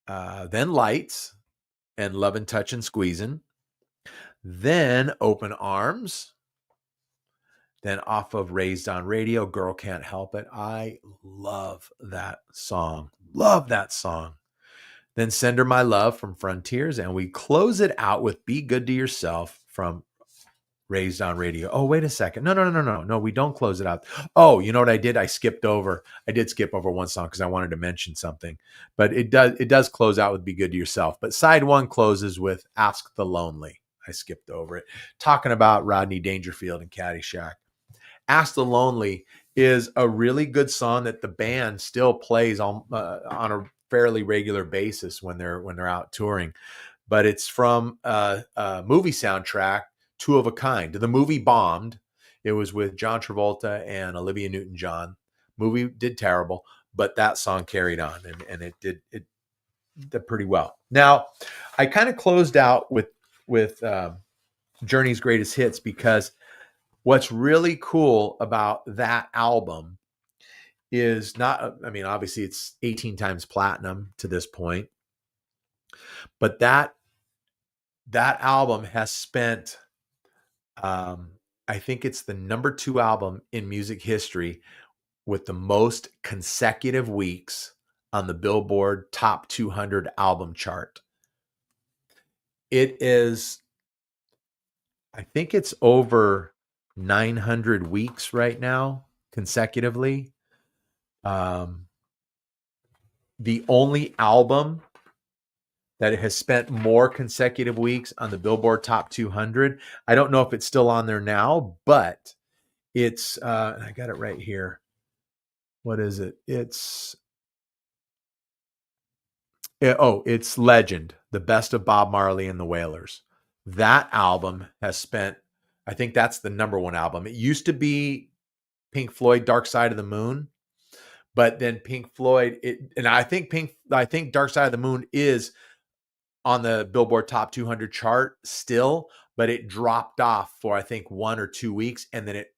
Then Lights and Lovin', Touchin', Squeezin'. Then Open Arms. Then off of Raised on Radio, Girl Can't Help It. I love that song. Love that song. Then Send Her My Love from Frontiers. And we close it out with Be Good to Yourself from Raised on Radio. Oh, wait a second. No, we don't close it out. Oh, you know what I did? I did skip over one song because I wanted to mention something. But it does close out with Be Good to Yourself. But side 1 closes with Ask the Lonely. I skipped over it. Talking about Rodney Dangerfield and Caddyshack. Ask the Lonely is a really good song that the band still plays on a fairly regular basis when they're out touring. But it's from a movie soundtrack, Two of a Kind. The movie bombed. It was with John Travolta and Olivia Newton-John. Movie did terrible, but that song carried on, and it did pretty well. Now, I kind of closed out with Journey's greatest hits because what's really cool about that album is obviously it's 18 times platinum to this point, but that album has spent, I think it's the number 2 album in music history with the most consecutive weeks on the Billboard Top 200 album chart. It is, I think it's over 900 weeks right now consecutively. The only album that has spent more consecutive weeks on the Billboard Top 200. I don't know if it's still on there now, but it's, I got it right here. What is it? It's Legend, the best of Bob Marley and the Wailers. That album has spent, I think that's the number 1 album. It used to be Pink Floyd, Dark Side of the Moon, but then Pink Floyd, I think Dark Side of the Moon is on the Billboard Top 200 chart still, but it dropped off for I think 1 or 2 weeks, and then it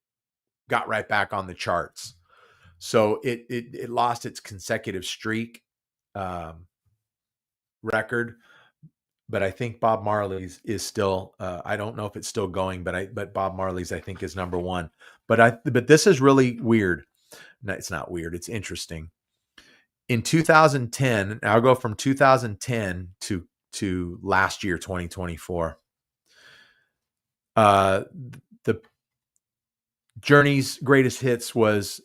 got right back on the charts. So it lost its consecutive streak record. But I think Bob Marley's is still, I don't know if it's still going, but Bob Marley's I think is number 1. But this is really weird. No, it's not weird. It's interesting. In 2010, I'll go from 2010 to last year, 2024. The Journey's greatest hits was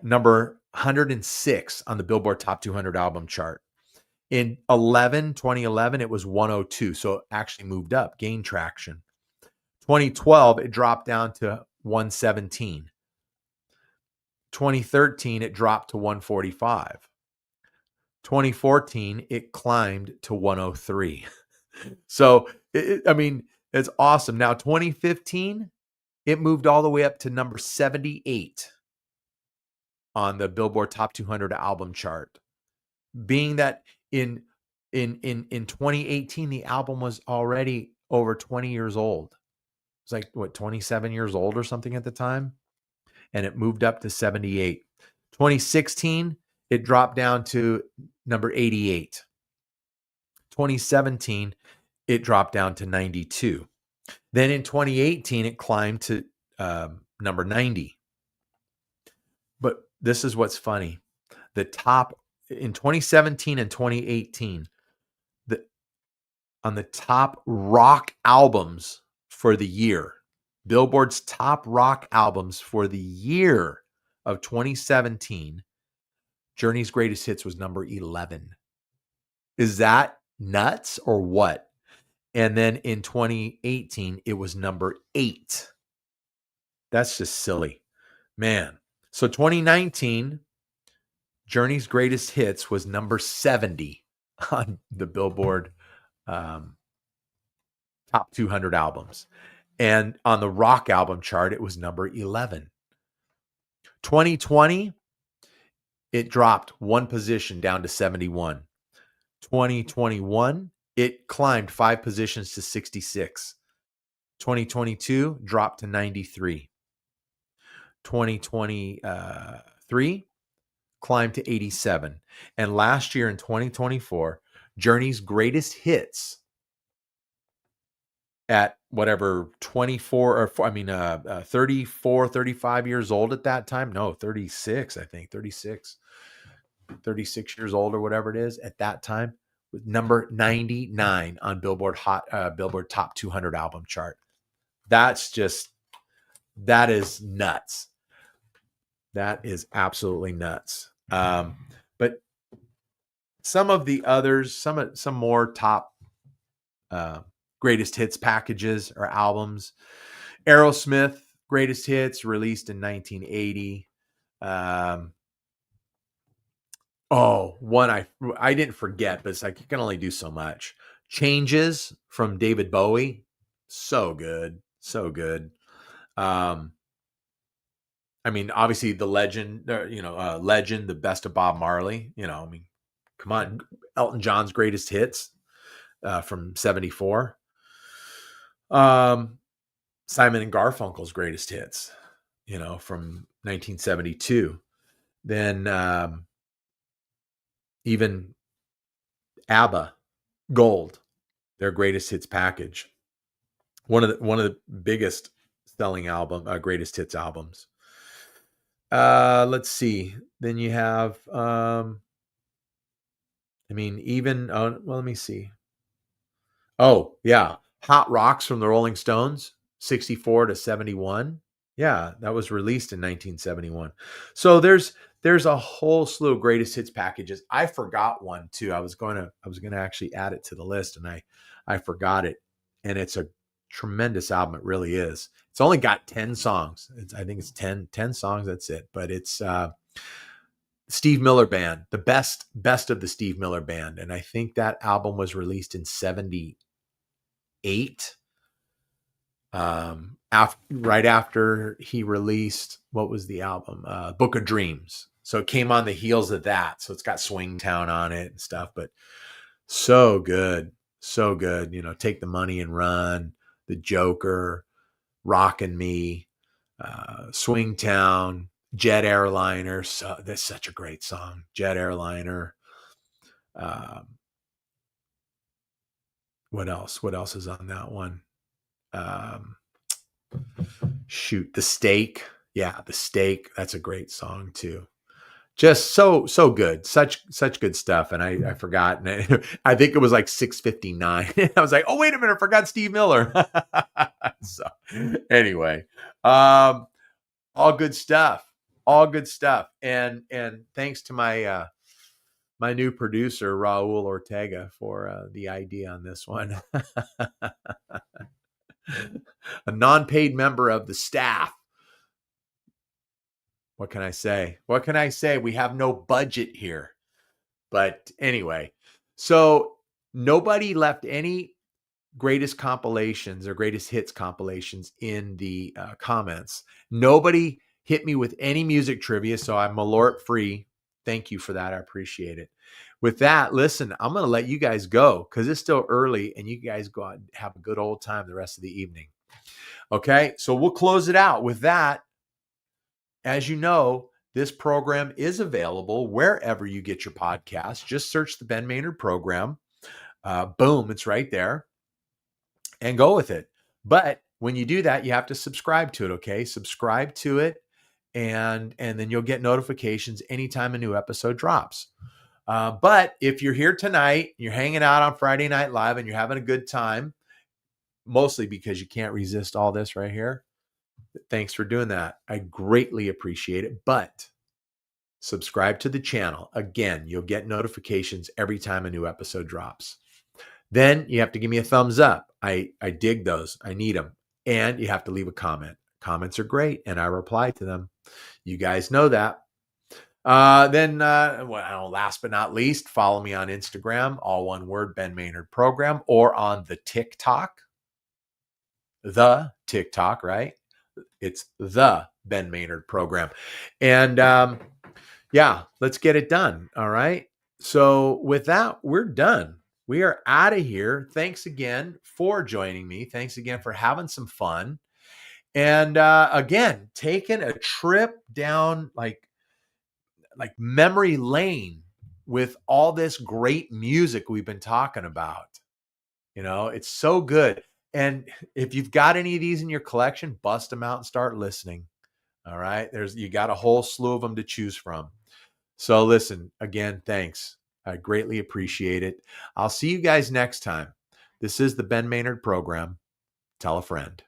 number 106 on the Billboard Top 200 album chart. In 2011, it was 102. So it actually moved up, gained traction. 2012, it dropped down to 117. 2013, it dropped to 145. 2014, it climbed to 103. So, it's awesome. Now, 2015, it moved all the way up to number 78 on the Billboard Top 200 album chart. Being that in 2018, the album was already over 20 years old. It's like, 27 years old or something at the time? And it moved up to 78. 2016, it dropped down to number 88. 2017, it dropped down to 92. Then in 2018, it climbed to number 90. But this is what's funny. The top in 2017 and 2018, on the top rock albums for the year, Billboard's top rock albums for the year of 2017, Journey's Greatest Hits was number 11. Is that nuts or what? And then in 2018, it was number 8. That's just silly, man. So 2019, Journey's Greatest Hits was number 70 on the Billboard Top 200 albums. And on the rock album chart, it was number 11. 2020, it dropped one position down to 71. 2021, it climbed 5 positions to 66. 2022 dropped to 93. 2023 climbed to 87. And last year in 2024, Journey's Greatest Hits at whatever 34, 35 years old at that time. No, 36, I think 36 years old or whatever it is at that time, with number 99 on Billboard Top 200 album chart. That is nuts. That is absolutely nuts. But some of the others, some more top greatest hits packages or albums. Aerosmith Greatest Hits, released in 1980. One I didn't forget, but it's like you can only do so much. Changes from David Bowie, so good. Obviously the legend, the best of Bob Marley. Come on, Elton John's Greatest Hits from 74. Simon and Garfunkel's Greatest Hits, from 1972. Then even ABBA Gold, their Greatest Hits package, one of the biggest selling greatest hits albums. Let's see. Then you have let me see. Oh, yeah. Hot Rocks from the Rolling Stones, 64 to 71. Yeah, that was released in 1971. So there's a whole slew of greatest hits packages. I forgot one too. I was going to actually add it to the list, and I forgot it. And it's a tremendous album. It really is. It's only got 10 songs. I think it's 10 songs. That's it. But it's Steve Miller Band, the best of the Steve Miller Band. And I think that album was released in 78. Right after he released, what was the album? Book of Dreams. So it came on the heels of that. So it's got Swingtown on it and stuff, but so good. Take the Money and Run, The Joker, Rockin' Me, Swingtown, Jet Airliner. So that's such a great song. Jet Airliner. What else? What else is on that one? The Steak. Yeah, The Steak. That's a great song too. Just so good. Such good stuff. And I forgot. And I think it was like 6:59. I was like, oh, wait a minute, I forgot Steve Miller. So anyway, all good stuff. All good stuff. And thanks to my my new producer, Raul Ortega, for the idea on this one. A non-paid member of the staff. What can I say? What can I say? We have no budget here. But anyway, so nobody left any greatest compilations or greatest hits compilations in the comments. Nobody hit me with any music trivia, so I'm alert free. Thank you for that. I appreciate it. With that, listen, I'm going to let you guys go because it's still early and you guys go out and have a good old time the rest of the evening. Okay, so we'll close it out with that. As you know, this program is available wherever you get your podcasts. Just search the Ben Maynard program. Boom, it's right there. And go with it. But when you do that, you have to subscribe to it, okay? Subscribe to it, and then you'll get notifications anytime a new episode drops. But if you're here tonight, you're hanging out on Friday Night Live, and you're having a good time, mostly because you can't resist all this right here, thanks for doing that. I greatly appreciate it. But subscribe to the channel. Again, you'll get notifications every time a new episode drops. Then you have to give me a thumbs up. I dig those. I need them. And you have to leave a comment. Comments are great, and I reply to them. You guys know that. Last but not least, follow me on Instagram, all one word, Ben Maynard Program, or on the TikTok, right? It's the Ben Maynard Program. And let's get it done. All right. So with that, we're done. We are out of here. Thanks again for joining me. Thanks again for having some fun. And again, taking a trip down like memory lane with all this great music we've been talking about. You know, it's so good. And if you've got any of these in your collection, bust them out and start listening. All right. You got a whole slew of them to choose from. So listen, again, thanks. I greatly appreciate it. I'll see you guys next time. This is the Ben Maynard Program. Tell a friend.